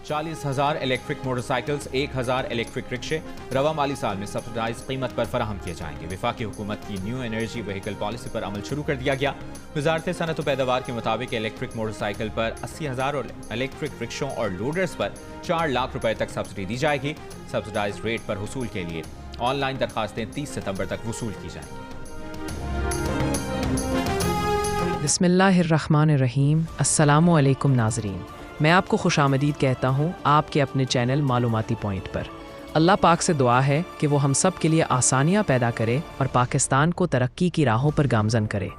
40,000 electric motorcycles, 1,000 electric रिक्शे रवा माली साल में सब्सिडाइज कीमत पर फराहम किए जाएंगे। वफाकी हुकूमत की न्यू एनर्जी व्हीकल पॉलिसी पर अमल शुरू कर दिया गया। वजारत सनत व पैदावार के मुताबिक इलेक्ट्रिक मोटरसाइकिल पर 80,000 और इलेक्ट्रिक रिक्शों और लोडर्स पर 4 लाख रुपए तक सब्सिडी दी जाएगी। सब्सिडाइज रेट पर वसूल के लिए ऑनलाइन दरखास्तें 30 सितंबर तक वसूल की जाएंगी। बिस्मिल्लाहिर्रहमानिर्रहीम। अस्सलामु अलैकुम नाज़रीन, मैं आपको खुशामदीद कहता हूँ आपके अपने चैनल मालूमाती पॉइंट पर। अल्लाह पाक से दुआ है कि वो हम सब के लिए आसानियाँ पैदा करे और पाकिस्तान को तरक्की की राहों पर गामज़न करे।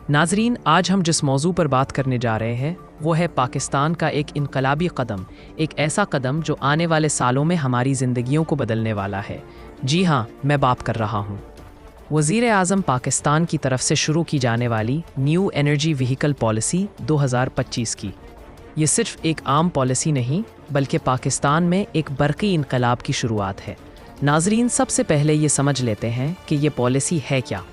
नाज़रीन, आज हम जिस मौजू पर बात करने जा रहे हैं वो है पाकिस्तान का एक इनकलाबी कदम, एक ऐसा कदम जो आने वाले सालों में हमारी ज़िंदगियों को बदलने वाला है। जी हाँ, मैं बात कर रहा हूँ वज़ीर आज़म पाकिस्तान की तरफ से शुरू की जाने वाली न्यू एनर्जी व्हीकल पॉलिसी 2025 की। ये सिर्फ एक आम पॉलिसी नहीं बल्कि पाकिस्तान में एक बरक़ी इनकलाब की शुरुआत है। नाज़रीन, सबसे पहले ये समझ लेते हैं कि ये पॉलिसी है क्या।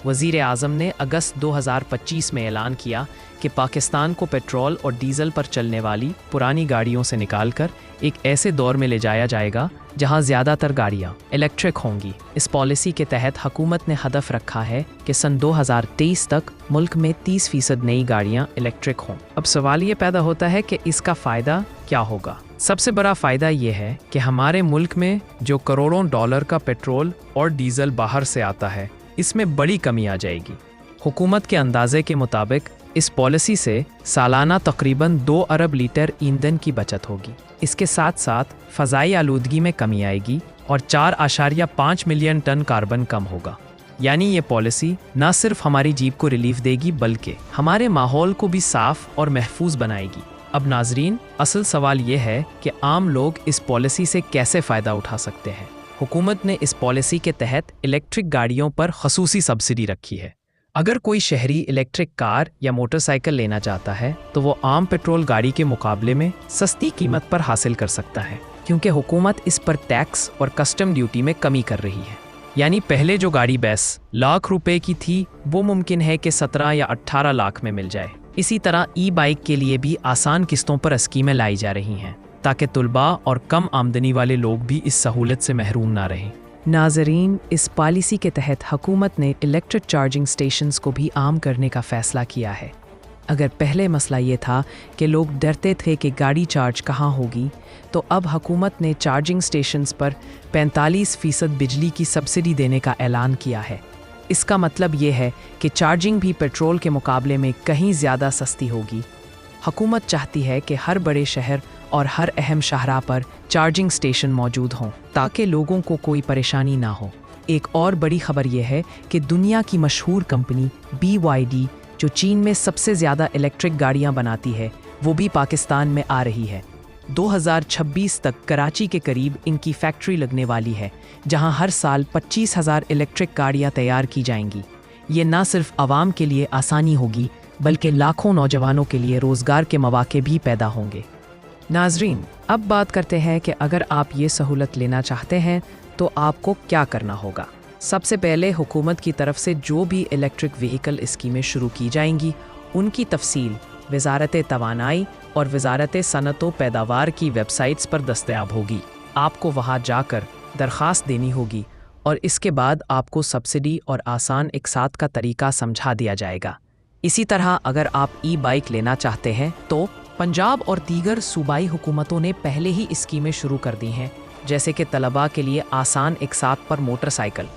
वज़ीर आज़म ने अगस्त 2025 में ऐलान किया कि पाकिस्तान को पेट्रोल और डीज़ल पर चलने वाली पुरानी गाड़ियों से निकालकर एक ऐसे दौर में ले जाया जाएगा जहां ज़्यादातर गाड़ियां इलेक्ट्रिक होंगी। इस पॉलिसी के तहत हुकूमत ने हदफ रखा है कि सन 2023 तक मुल्क में 30% नई गाड़ियां इलेक्ट्रिक हों। अब सवाल ये पैदा होता है कि इसका फ़ायदा क्या होगा। सबसे बड़ा फ़ायदा ये है कि हमारे मुल्क में जो करोड़ों डॉलर का पेट्रोल और डीज़ल बाहर से आता है, इसमें बड़ी कमी आ जाएगी। हुकूमत के अंदाजे के मुताबिक इस पॉलिसी से सालाना तकरीबन 2 अरब लीटर ईंधन की बचत होगी। इसके साथ साथ फ़ज़ाई आलूदगी में कमी आएगी और 4.5 मिलियन टन कार्बन कम होगा। यानी ये पॉलिसी न सिर्फ हमारी जीब को रिलीफ देगी बल्कि हमारे माहौल को भी साफ़ और महफूज बनाएगी। अब नाजरीन, असल सवाल ये है कि आम लोग इस पॉलिसी से कैसे फ़ायदा उठा सकते हैं। हुकूमत ने इस पॉलिसी के तहत इलेक्ट्रिक गाड़ियों पर ख़ुसूसी सब्सिडी रखी है। अगर कोई शहरी इलेक्ट्रिक कार या मोटरसाइकिल लेना चाहता है तो वो आम पेट्रोल गाड़ी के मुकाबले में सस्ती कीमत पर हासिल कर सकता है, क्योंकि हुकूमत इस पर टैक्स और कस्टम ड्यूटी में कमी कर रही है। यानी पहले जो गाड़ी 20 लाख रुपए की थी वो मुमकिन है कि 17 या 18 लाख में मिल जाए। इसी तरह ई बाइक के लिए भी आसान किस्तों पर स्कीमें लाई जा रही हैं ताकि तुलबा और कम आमदनी वाले लोग भी इस सहूलत से महरूम ना रहें। नाज़रीन, इस पॉलिसी के तहत हुकूमत ने इलेक्ट्रिक चार्जिंग स्टेशंस को भी आम करने का फ़ैसला किया है। अगर पहले मसला ये था कि लोग डरते थे कि गाड़ी चार्ज कहाँ होगी, तो अब हुकूमत ने चार्जिंग स्टेशंस पर 45% बिजली की सब्सिडी देने का ऐलान किया है। इसका मतलब ये है कि चार्जिंग भी पेट्रोल के मुकाबले में कहीं ज़्यादा सस्ती होगी। हुकूमत चाहती है कि हर बड़े शहर और हर अहम शाहरा पर चार्जिंग स्टेशन मौजूद हों ताकि लोगों को कोई परेशानी ना हो। एक और बड़ी खबर यह है कि दुनिया की मशहूर कंपनी BYD, जो चीन में सबसे ज़्यादा इलेक्ट्रिक गाड़ियां बनाती है, वो भी पाकिस्तान में आ रही है। 2026 तक कराची के करीब इनकी फैक्ट्री लगने वाली है, जहां हर साल 25,000 इलेक्ट्रिक गाड़ियां तैयार की जाएंगी। ये ना सिर्फ आवाम के लिए आसानी होगी बल्कि लाखों नौजवानों के लिए रोज़गार के मौके भी पैदा होंगे। नाजरीन, अब बात करते हैं कि अगर आप ये सहूलत लेना चाहते हैं तो आपको क्या करना होगा। सबसे पहले हुकूमत की तरफ से जो भी इलेक्ट्रिक व्हीकल स्कीमें शुरू की जाएंगी उनकी तफसील वज़ारत तवानाई और वज़ारत सनत व पैदावार की वेबसाइट्स पर दस्तयाब होगी। आपको वहां जाकर दरख्वास्त देनी होगी और इसके बाद आपको सब्सिडी और आसान इकसात का तरीका समझा दिया जाएगा। इसी तरह अगर आप ई बाइक लेना चाहते हैं तो पंजाब और दीगर सूबाई हुकूमतों ने पहले ही स्कीमें शुरू कर दी हैं, जैसे कि तलबा के लिए आसान इकसात पर मोटरसाइकिल।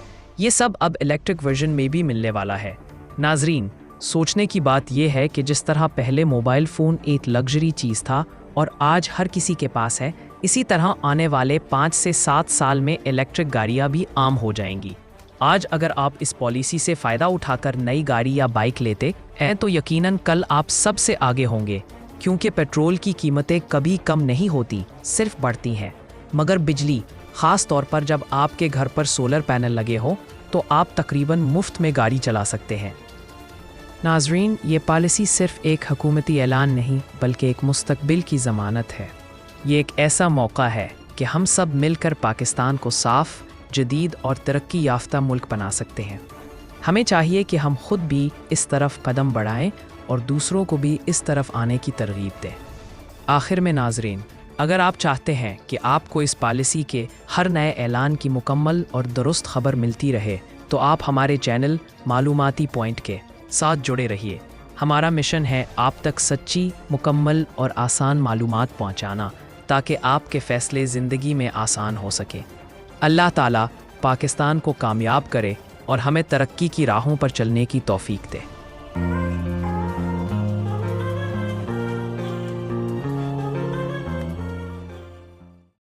ये सब अब इलेक्ट्रिक वर्जन में भी मिलने वाला है। नाजरीन, सोचने की बात यह है कि जिस तरह पहले मोबाइल फ़ोन एक लग्जरी चीज़ था और आज हर किसी के पास है, इसी तरह आने वाले 5 से 7 साल में इलेक्ट्रिक गाड़ियाँ भी आम हो जाएंगी। आज अगर आप इस पॉलिसी से फ़ायदा उठाकर नई गाड़ी या बाइक लेते हैं तो यकीनन कल आप सबसे आगे होंगे, क्योंकि पेट्रोल की कीमतें कभी कम नहीं होती, सिर्फ बढ़ती हैं। मगर बिजली, ख़ास तौर पर जब आपके घर पर सोलर पैनल लगे हो, तो आप तकरीबन मुफ्त में गाड़ी चला सकते हैं। नाजरीन, ये पॉलिसी सिर्फ एक हुकूमती ऐलान नहीं बल्कि एक मुस्तकबिल की ज़मानत है। ये एक ऐसा मौका है कि हम सब मिलकर पाकिस्तान को साफ़, जदीद और तरक्की याफ्ता मुल्क बना सकते हैं। हमें चाहिए कि हम खुद भी इस तरफ कदम बढ़ाएं और दूसरों को भी इस तरफ आने की तरगीब दें। आखिर में नाजरीन, اگر آپ چاہتے ہیں کہ آپ کو اس پالیسی کے ہر نئے اعلان کی مکمل اور درست خبر ملتی رہے تو آپ ہمارے چینل معلوماتی پوائنٹ کے ساتھ جڑے رہیے۔ ہمارا مشن ہے آپ تک سچی، مکمل اور آسان معلومات پہنچانا تاکہ آپ کے فیصلے زندگی میں آسان ہو سکیں۔ اللہ تعالیٰ پاکستان کو کامیاب کرے اور ہمیں ترقی کی راہوں پر چلنے کی توفیق دے۔